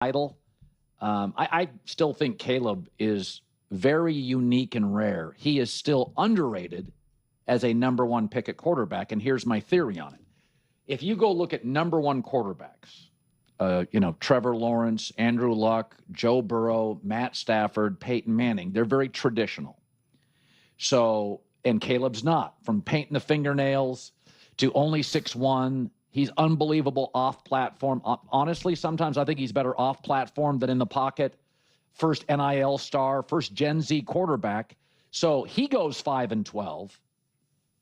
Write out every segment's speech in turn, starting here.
title. I still think Caleb is very unique and rare. He is still underrated as a number one pick at quarterback, and here's my theory on it. If you go look at number one quarterbacks, Trevor Lawrence, Andrew Luck, Joe Burrow, Matt Stafford, Peyton Manning, they're very traditional. So, and Caleb's not. From painting the fingernails to only 6'1", he's unbelievable off-platform. Honestly, sometimes I think he's better off-platform than in the pocket. First NIL star, first Gen Z quarterback. So he goes 5-12.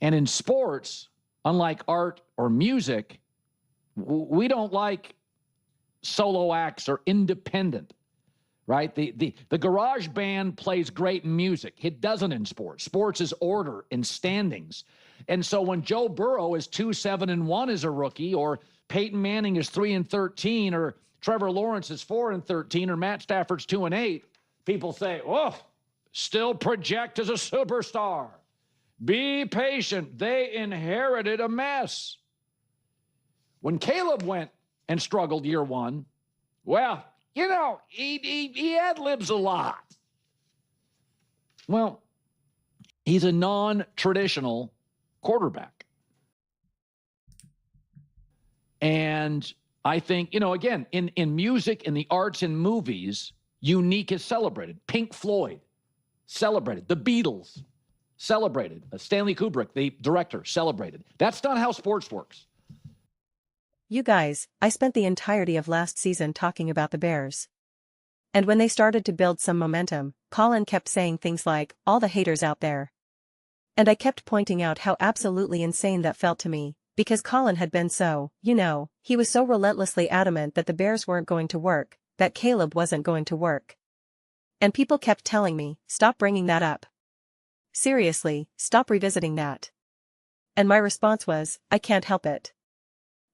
And in sports, unlike art or music, we don't like solo acts or independent, right? The garage band plays great music. It doesn't in sports. Sports is order and standings. And so when Joe Burrow is 2-7-1 as a rookie, or Peyton Manning is 3-13, or Trevor Lawrence is 4-13, or Matt Stafford's 2-8, people say, "Oh, still project as a superstar. Be patient. They inherited a mess." When Caleb went and struggled year one, well, he ad-libs a lot. Well, he's a non-traditional quarterback. And I think, again, in music, in the arts, in movies, unique is celebrated. Pink Floyd, celebrated. The Beatles, celebrated. Stanley Kubrick, the director, celebrated. That's not how sports works. You guys, I spent the entirety of last season talking about the Bears. And when they started to build some momentum, Colin kept saying things like, "all the haters out there." And I kept pointing out how absolutely insane that felt to me, because Colin had been so, he was so relentlessly adamant that the Bears weren't going to work, that Caleb wasn't going to work. And people kept telling me, "Stop bringing that up. Seriously, stop revisiting that." And my response was, I can't help it.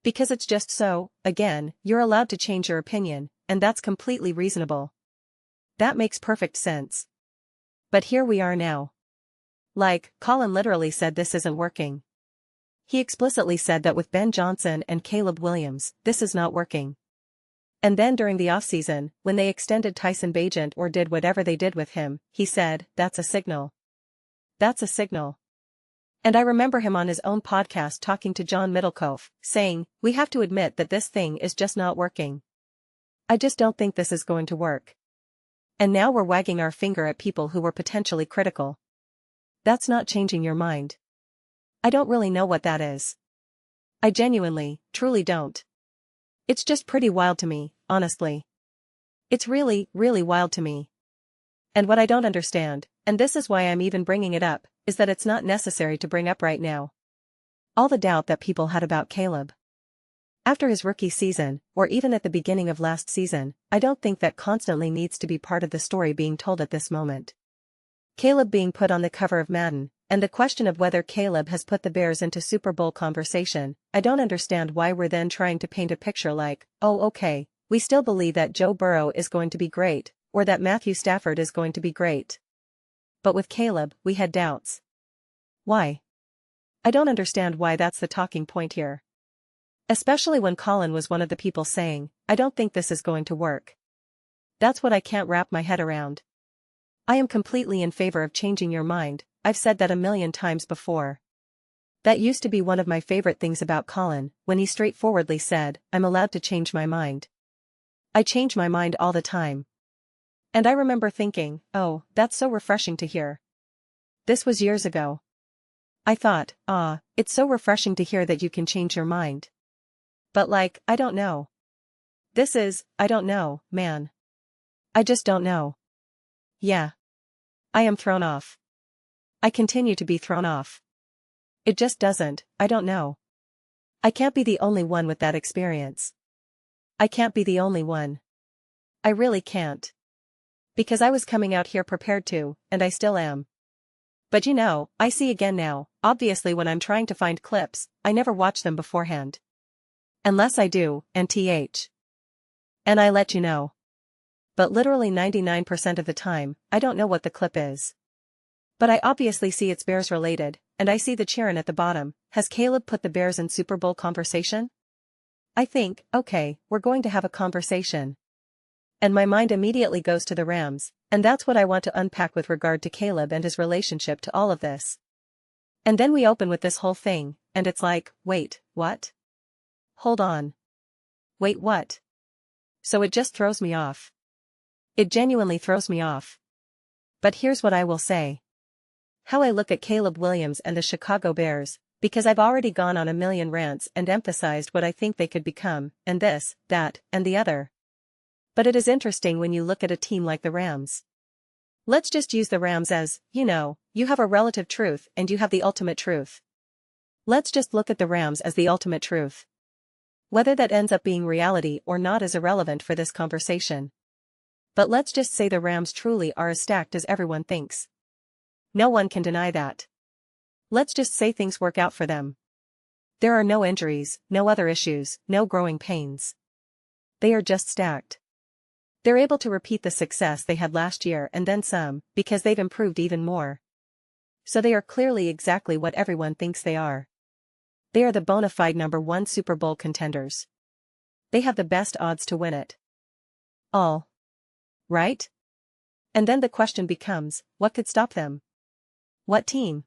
Because it's just so. Again, you're allowed to change your opinion, and that's completely reasonable. That makes perfect sense. But here we are now. Colin literally said this isn't working. He explicitly said that with Ben Johnson and Caleb Williams, this is not working. And then during the offseason, when they extended Tyson Bagent or did whatever they did with him, he said, "That's a signal. That's a signal." And I remember him on his own podcast talking to John Middlecoff, saying, "We have to admit that this thing is just not working. I just don't think this is going to work." And now we're wagging our finger at people who were potentially critical. That's not changing your mind. I don't really know what that is. I genuinely, truly don't. It's just pretty wild to me, honestly. It's really, really wild to me. And what I don't understand, and this is why I'm even bringing it up, is that it's not necessary to bring up right now. All the doubt that people had about Caleb. After his rookie season, or even at the beginning of last season, I don't think that constantly needs to be part of the story being told at this moment. Caleb being put on the cover of Madden, and the question of whether Caleb has put the Bears into Super Bowl conversation, I don't understand why we're then trying to paint a picture like, oh okay, we still believe that Joe Burrow is going to be great, or that Matthew Stafford is going to be great. But with Caleb, we had doubts. Why? I don't understand why that's the talking point here. Especially when Colin was one of the people saying, "I don't think this is going to work." That's what I can't wrap my head around. I am completely in favor of changing your mind. I've said that a million times before. That used to be one of my favorite things about Colin, when he straightforwardly said, "I'm allowed to change my mind." I change my mind all the time. And I remember thinking, oh, that's so refreshing to hear. This was years ago. I thought, it's so refreshing to hear that you can change your mind. But I don't know. I don't know, man. I just don't know. Yeah. I am thrown off. I continue to be thrown off. It just doesn't, I don't know. I can't be the only one with that experience. I can't be the only one. I really can't. Because I was coming out here prepared to, and I still am. But I see again now, obviously when I'm trying to find clips, I never watch them beforehand. Unless I do, and I let you know. But literally 99% of the time, I don't know what the clip is. But I obviously see it's Bears related, and I see the cheering at the bottom. Has Caleb put the Bears in Super Bowl conversation? I think, okay, we're going to have a conversation. And my mind immediately goes to the Rams, and that's what I want to unpack with regard to Caleb and his relationship to all of this. And then we open with this whole thing, and it's like, wait, what? Hold on. Wait, what? So it just throws me off. It genuinely throws me off. But here's what I will say. How I look at Caleb Williams and the Chicago Bears, because I've already gone on a million rants and emphasized what I think they could become, and this, that, and the other. But it is interesting when you look at a team like the Rams. Let's just use the Rams as, you have a relative truth and you have the ultimate truth. Let's just look at the Rams as the ultimate truth. Whether that ends up being reality or not is irrelevant for this conversation. But let's just say the Rams truly are as stacked as everyone thinks. No one can deny that. Let's just say things work out for them. There are no injuries, no other issues, no growing pains. They are just stacked. They're able to repeat the success they had last year and then some, because they've improved even more. So they are clearly exactly what everyone thinks they are. They are the bona fide #1 Super Bowl contenders. They have the best odds to win it. All. Right? And then the question becomes, what could stop them? What team?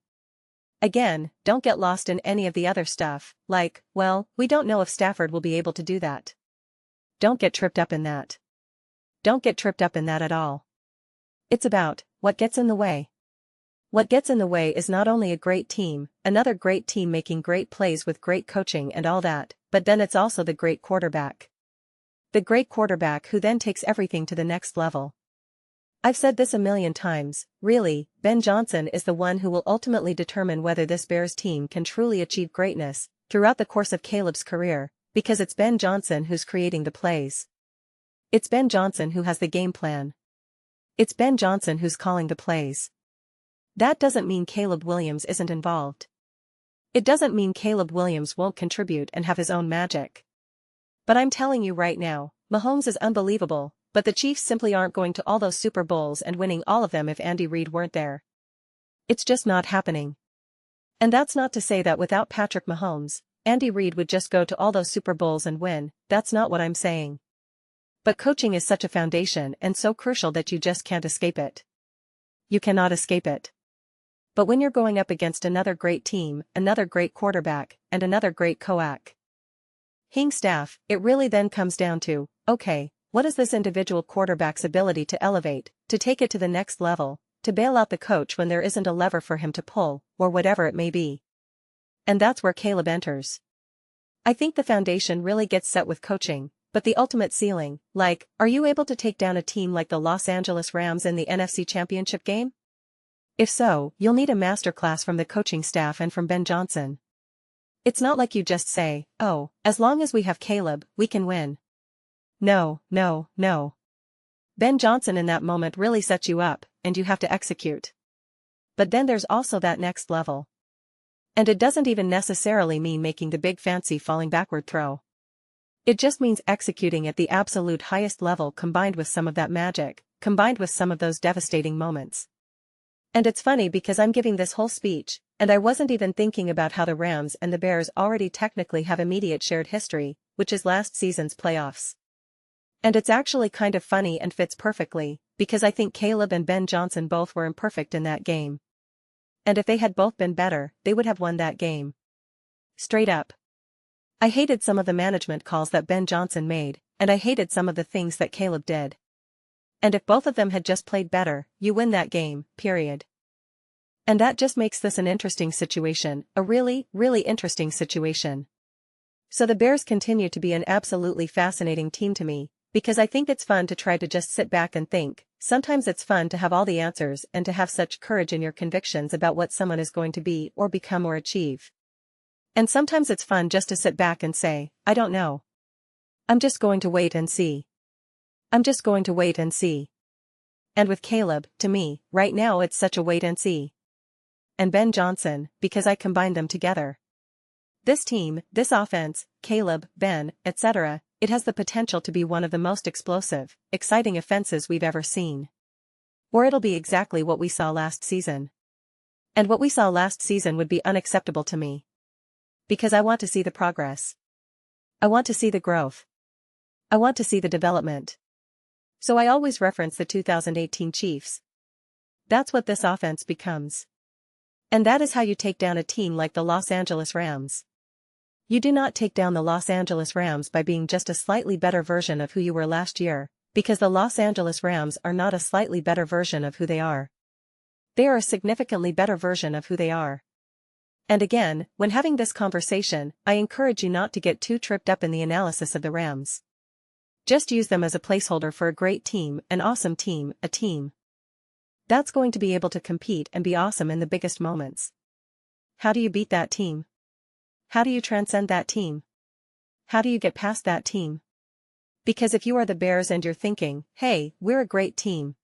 Again, don't get lost in any of the other stuff, like, well, we don't know if Stafford will be able to do that. Don't get tripped up in that. Don't get tripped up in that at all. It's about, what gets in the way. What gets in the way is not only a great team, another great team making great plays with great coaching and all that, but then it's also the great quarterback. The great quarterback who then takes everything to the next level. I've said this a million times, really, Ben Johnson is the one who will ultimately determine whether this Bears team can truly achieve greatness, throughout the course of Caleb's career, because it's Ben Johnson who's creating the plays. It's Ben Johnson who has the game plan. It's Ben Johnson who's calling the plays. That doesn't mean Caleb Williams isn't involved. It doesn't mean Caleb Williams won't contribute and have his own magic. But I'm telling you right now, Mahomes is unbelievable, but the Chiefs simply aren't going to all those Super Bowls and winning all of them if Andy Reid weren't there. It's just not happening. And that's not to say that without Patrick Mahomes, Andy Reid would just go to all those Super Bowls and win, that's not what I'm saying. But coaching is such a foundation and so crucial that you just can't escape it. You cannot escape it. But when you're going up against another great team, another great quarterback, and another great coach staff, it really then comes down to, okay, what is this individual quarterback's ability to elevate, to take it to the next level, to bail out the coach when there isn't a lever for him to pull, or whatever it may be. And that's where Caleb enters. I think the foundation really gets set with coaching, but the ultimate ceiling, like, are you able to take down a team like the Los Angeles Rams in the NFC Championship game? If so, you'll need a masterclass from the coaching staff and from Ben Johnson. It's not like you just say, oh, as long as we have Caleb, we can win. No, no, no. Ben Johnson in that moment really sets you up, and you have to execute. But then there's also that next level. And it doesn't even necessarily mean making the big fancy falling backward throw. It just means executing at the absolute highest level combined with some of that magic, combined with some of those devastating moments. And it's funny because I'm giving this whole speech, and I wasn't even thinking about how the Rams and the Bears already technically have immediate shared history, which is last season's playoffs. And it's actually kind of funny and fits perfectly, because I think Caleb and Ben Johnson both were imperfect in that game. And if they had both been better, they would have won that game. Straight up. I hated some of the management calls that Ben Johnson made, and I hated some of the things that Caleb did. And if both of them had just played better, you win that game, period. And that just makes this an interesting situation, a really, really interesting situation. So the Bears continue to be an absolutely fascinating team to me, because I think it's fun to try to just sit back and think. Sometimes it's fun to have all the answers and to have such courage in your convictions about what someone is going to be or become or achieve. And sometimes it's fun just to sit back and say, I don't know. I'm just going to wait and see. I'm just going to wait and see. And with Caleb, to me, right now it's such a wait and see. And Ben Johnson, because I combined them together. This team, this offense, Caleb, Ben, etc., it has the potential to be one of the most explosive, exciting offenses we've ever seen. Or it'll be exactly what we saw last season. And what we saw last season would be unacceptable to me. Because I want to see the progress. I want to see the growth. I want to see the development. So I always reference the 2018 Chiefs. That's what this offense becomes. And that is how you take down a team like the Los Angeles Rams. You do not take down the Los Angeles Rams by being just a slightly better version of who you were last year, because the Los Angeles Rams are not a slightly better version of who they are. They are a significantly better version of who they are. And again, when having this conversation, I encourage you not to get too tripped up in the analysis of the Rams. Just use them as a placeholder for a great team, an awesome team, a team that's going to be able to compete and be awesome in the biggest moments. How do you beat that team? How do you transcend that team? How do you get past that team? Because if you are the Bears and you're thinking, hey, we're a great team.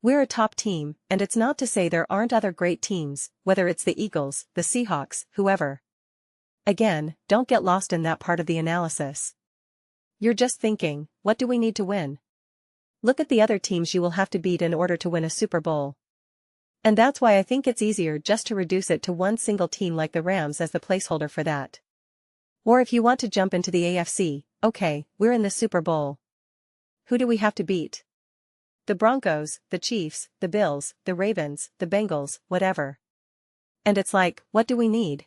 We're a top team, and it's not to say there aren't other great teams, whether it's the Eagles, the Seahawks, whoever. Again, don't get lost in that part of the analysis. You're just thinking, what do we need to win? Look at the other teams you will have to beat in order to win a Super Bowl. And that's why I think it's easier just to reduce it to one single team like the Rams as the placeholder for that. Or if you want to jump into the AFC, okay, we're in the Super Bowl. Who do we have to beat? The Broncos, the Chiefs, the Bills, the Ravens, the Bengals, whatever. And it's like, what do we need?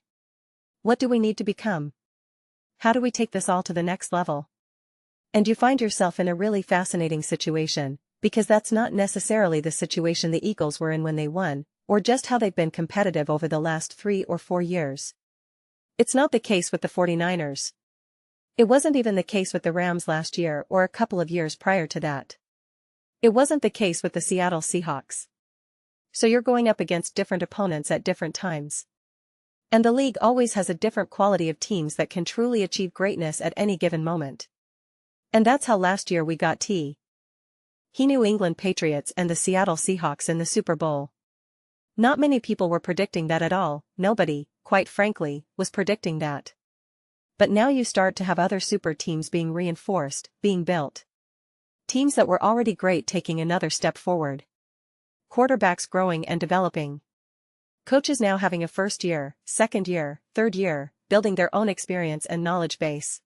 What do we need to become? How do we take this all to the next level? And you find yourself in a really fascinating situation, because that's not necessarily the situation the Eagles were in when they won, or just how they've been competitive over the last 3 or 4 years. It's not the case with the 49ers. It wasn't even the case with the Rams last year or a couple of years prior to that. It wasn't the case with the Seattle Seahawks. So you're going up against different opponents at different times. And the league always has a different quality of teams that can truly achieve greatness at any given moment. And that's how last year we got He New England Patriots and the Seattle Seahawks in the Super Bowl. Not many people were predicting that at all, nobody, quite frankly, was predicting that. But now you start to have other super teams being reinforced, being built. Teams that were already great taking another step forward. Quarterbacks growing and developing. Coaches now having a first year, second year, third year, building their own experience and knowledge base.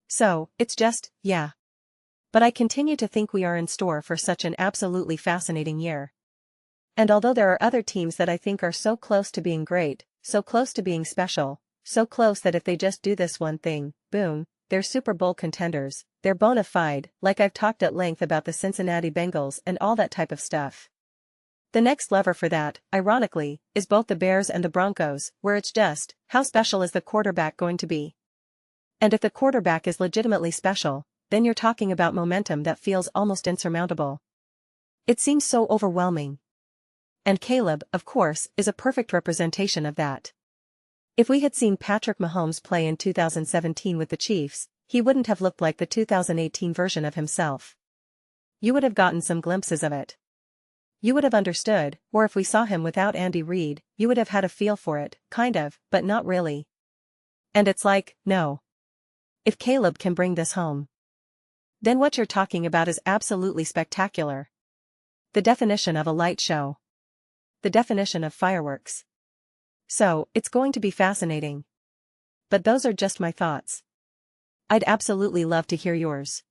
So, it's just, yeah. But I continue to think we are in store for such an absolutely fascinating year. And although there are other teams that I think are so close to being great, so close to being special, so close that if they just do this one thing, boom, they're Super Bowl contenders, they're bona fide, like I've talked at length about the Cincinnati Bengals and all that type of stuff. The next lever for that, ironically, is both the Bears and the Broncos, where it's just, how special is the quarterback going to be? And if the quarterback is legitimately special, then you're talking about momentum that feels almost insurmountable. It seems so overwhelming. And Caleb, of course, is a perfect representation of that. If we had seen Patrick Mahomes play in 2017 with the Chiefs, he wouldn't have looked like the 2018 version of himself. You would have gotten some glimpses of it. You would have understood, or if we saw him without Andy Reid, you would have had a feel for it, kind of, but not really. And it's like, no. If Caleb can bring this home, then what you're talking about is absolutely spectacular. The definition of a light show. The definition of fireworks. So, it's going to be fascinating. But those are just my thoughts. I'd absolutely love to hear yours.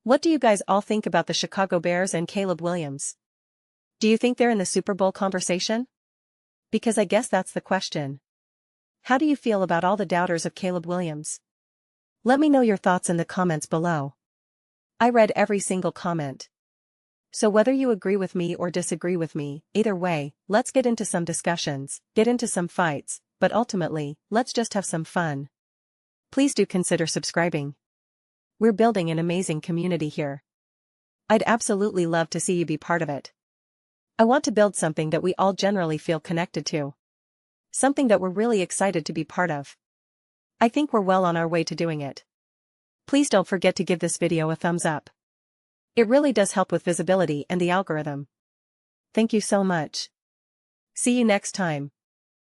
What do you guys all think about the Chicago Bears and Caleb Williams? Do you think they're in the Super Bowl conversation? Because I guess that's the question. How do you feel about all the doubters of Caleb Williams? Let me know your thoughts in the comments below. I read every single comment. So whether you agree with me or disagree with me, either way, let's get into some discussions, get into some fights, but ultimately, let's just have some fun. Please do consider subscribing. We're building an amazing community here. I'd absolutely love to see you be part of it. I want to build something that we all generally feel connected to. Something that we're really excited to be part of. I think we're well on our way to doing it. Please don't forget to give this video a thumbs up. It really does help with visibility and the algorithm. Thank you so much. See you next time.